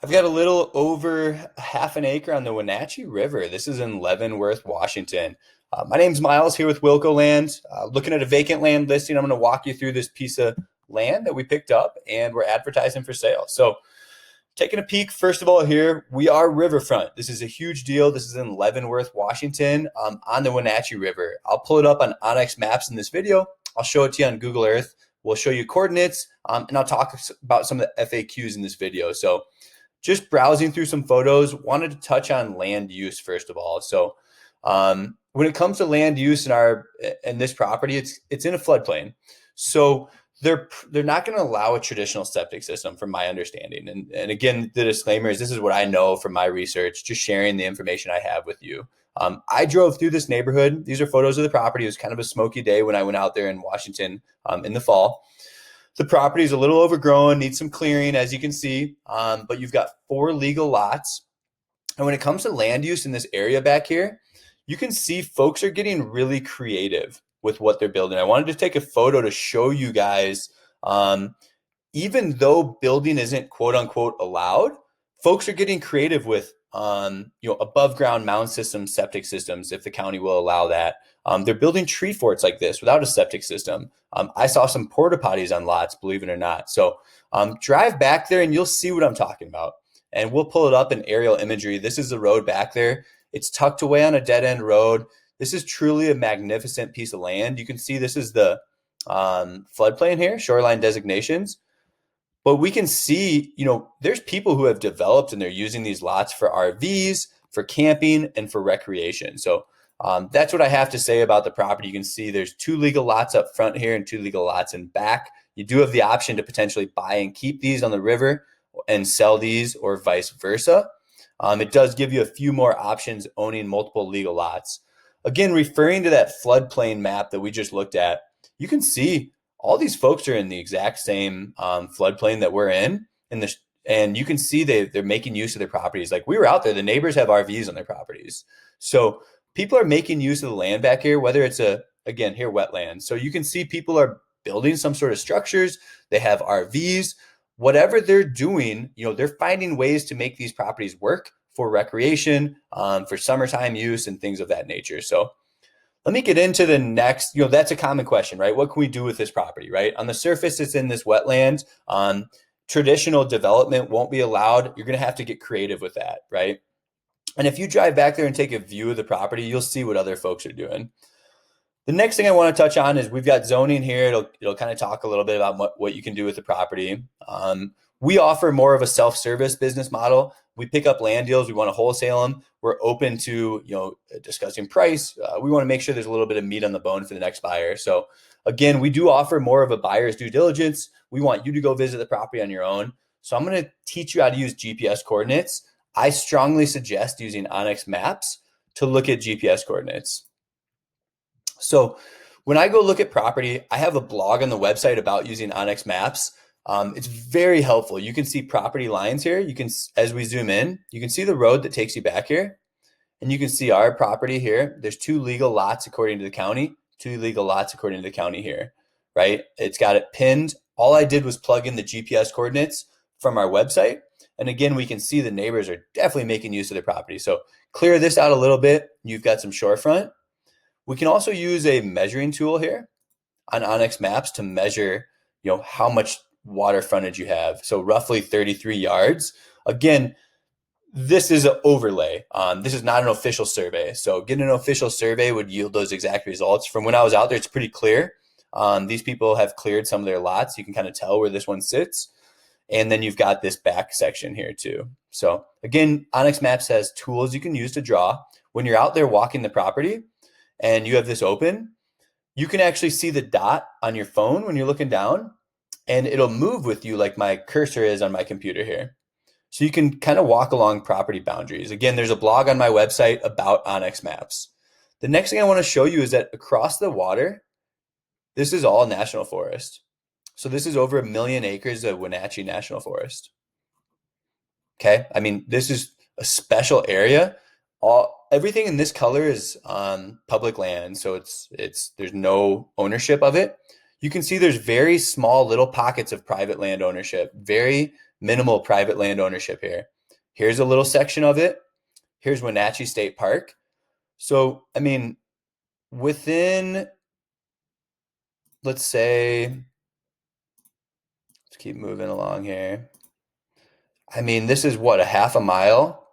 I've got a little over half an acre on the Wenatchee River. This is in Leavenworth, Washington. My name's Miles here with Wilco Land. Looking at a vacant land listing, I'm going to walk you through this piece of land that we picked up and we're advertising for sale. So, taking a peek, first of all, here we are riverfront. This is a huge deal. This is in Leavenworth, Washington, on the Wenatchee River. I'll pull it up on Onyx Maps in this video. I'll show it to you on Google Earth. We'll show you coordinates, and I'll talk about some of the FAQs in this video. So, just browsing through some photos, wanted to touch on land use first of all. So when it comes to land use in this property, it's in a floodplain. So they're not going to allow a traditional septic system from my understanding. And again, the disclaimer is this is what I know from my research, just sharing the information I have with you. I drove through this neighborhood. These are photos of the property. It was kind of a smoky day when I went out there in Washington in the fall. The property is a little overgrown, needs some clearing, as you can see, but you've got 4 legal lots. And when it comes to land use in this area back here, you can see folks are getting really creative with what they're building. I wanted to take a photo to show you guys, even though building isn't quote unquote allowed, folks are getting creative with above ground mound systems, septic systems, if the county will allow that. They're building tree forts like this without a septic system. I saw some porta potties on lots, believe it or not. So drive back there and you'll see what I'm talking about. And we'll pull it up in aerial imagery. This is the road back there. It's tucked away on a dead end road. This is truly a magnificent piece of land. You can see this is the floodplain here, shoreline designations. But we can see, there's people who have developed and they're using these lots for RVs, for camping, and for recreation. So that's what I have to say about the property. You can see there's 2 legal lots up front here and 2 legal lots in back. You do have the option to potentially buy and keep these on the river and sell these or vice versa. It does give you a few more options owning multiple legal lots. Again, referring to that floodplain map that we just looked at, you can see all these folks are in the exact same floodplain that we're in. And you can see they're making use of their properties. Like we were out there, the neighbors have RVs on their properties. So people are making use of the land back here, whether it's wetlands. So you can see people are building some sort of structures. They have RVs, whatever they're doing, they're finding ways to make these properties work for recreation, for summertime use and things of that nature. So let me get into the next, that's a common question, right? What can we do with this property, right? On the surface, it's in this wetland. Traditional development won't be allowed. You're going to have to get creative with that, right? And if you drive back there and take a view of the property, you'll see what other folks are doing. The next thing I want to touch on is we've got zoning here. It'll kind of talk a little bit about what you can do with the property. We offer more of a self-service business model. We pick up land deals. We want to wholesale them. We're open to discussing price. We want to make sure there's a little bit of meat on the bone for the next buyer. So again, we do offer more of a buyer's due diligence. We want you to go visit the property on your own. So I'm going to teach you how to use GPS coordinates. I strongly suggest using Onyx Maps to look at GPS coordinates. So when I go look at property, I have a blog on the website about using Onyx Maps. It's very helpful. You can see property lines here. As we zoom in, you can see the road that takes you back here. And you can see our property here. There's 2 legal lots according to the county, 2 legal lots according to the county here, right? It's got it pinned. All I did was plug in the GPS coordinates from our website. And again, we can see the neighbors are definitely making use of their property. So clear this out a little bit. You've got some shorefront. We can also use a measuring tool here on Onyx Maps to measure, how much water frontage you have. So roughly 33 yards. Again, this is an overlay. This is not an official survey. So getting an official survey would yield those exact results. From when I was out there, it's pretty clear. These people have cleared some of their lots. You can kind of tell where this one sits. And then you've got this back section here too. So again, Onyx Maps has tools you can use to draw. When you're out there walking the property and you have this open, you can actually see the dot on your phone when you're looking down, and it'll move with you like my cursor is on my computer here. So you can kind of walk along property boundaries. Again, there's a blog on my website about Onyx Maps. The next thing I want to show you is that across the water, this is all national forest. So this is over 1 million acres of Wenatchee National Forest. Okay, I mean, this is a special area. Everything in this color is on public land, so there's no ownership of it. You can see there's very small little pockets of private land ownership, very minimal private land ownership here. Here's a little section of it. Here's Wenatchee State Park. So, I mean, within, let's say, let's keep moving along here. I mean, this is what, a half a mile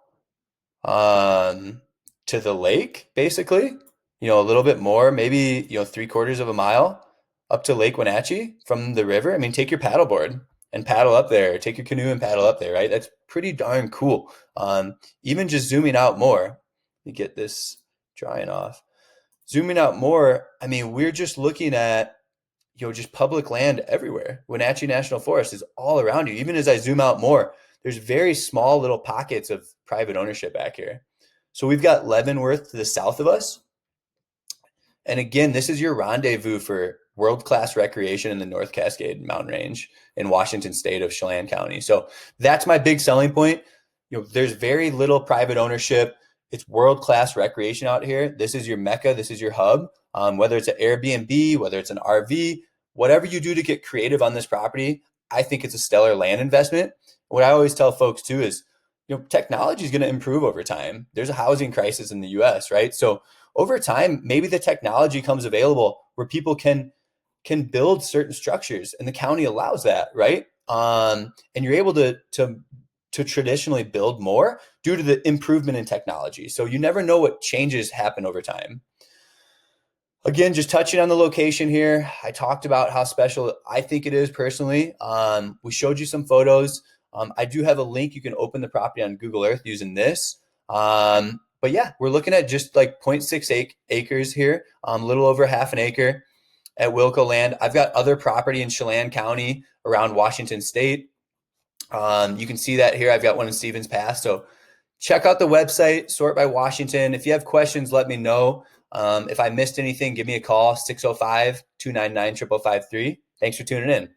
to the lake, basically. A little bit more, maybe, 3/4 of a mile up to Lake Wenatchee from the river. I mean, take your paddleboard and paddle up there. Take your canoe and paddle up there, right? That's pretty darn cool. Even just zooming out more, you get this drying off. Zooming out more, I mean, we're just looking at, just public land everywhere. Wenatchee National Forest is all around you. Even as I zoom out more, there's very small little pockets of private ownership back here. So we've got Leavenworth to the south of us. And again, this is your rendezvous for world-class recreation in the North Cascade Mountain Range in Washington State of Chelan County. So that's my big selling point. There's very little private ownership. It's world-class recreation out here. This is your mecca. This is your hub. Whether it's an Airbnb, whether it's an RV, whatever you do to get creative on this property, I think it's a stellar land investment. What I always tell folks too is, technology is going to improve over time. There's a housing crisis in the US, right? So over time, maybe the technology comes available where people can build certain structures and the county allows that, right? And you're able to traditionally build more due to the improvement in technology. So you never know what changes happen over time. Again, just touching on the location here, I talked about how special I think it is personally. We showed you some photos. I do have a link. You can open the property on Google Earth using this. But yeah, we're looking at just like 0.6 acres here, a little over half an acre at Wilco Land. I've got other property in Chelan County around Washington State. You can see that here. I've got one in Stevens Pass. So check out the website, sort by Washington. If you have questions, let me know. If I missed anything, give me a call, 605-299-5553. Thanks for tuning in.